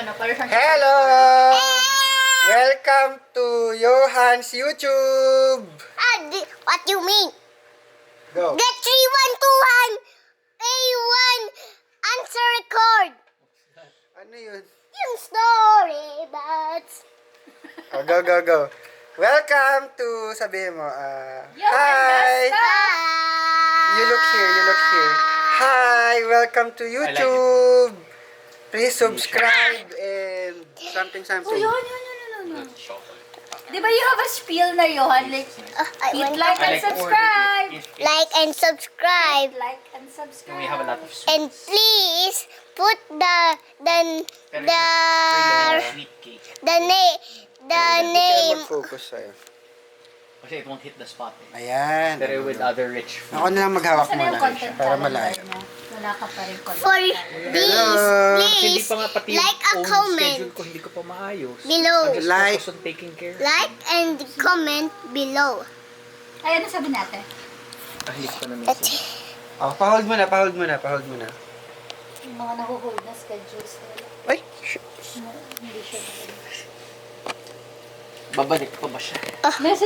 ano, para siyang... Hello! Welcome to Johan's YouTube! What you mean? Go! Get 3121 A1 answer record. Ano yun? Yung story but Go! Welcome to, sabihin mo, hi! You look here. Hi! Welcome to YouTube! Please subscribe and something. Oh, yun. Di ba you have a spiel na, Johan? Like, hit like and subscribe. like and subscribe Like and subscribe. We have a lot of and please put the sweet cake. name Mag-focus sa'yo. Kasi it won't hit the spot. Ayan. Pero with other rich food. Ako na lang maghawak Saan na yung muna content para calendar malayo. niya? Wala ka pa rin content for calendar. this. Kasi hindi Please pa nga pati like a yung own comment schedule ko, hindi ko pa maayos. below. I'm just Like. focused on taking care. Like and comment below. Ay, ano sabi natin? Hindi ko pa na That's message. Oh, pa-hold muna. Yung mga nahuhold na schedules nila. Ay! Hindi siya magaling. Babalik pa ba siya? Message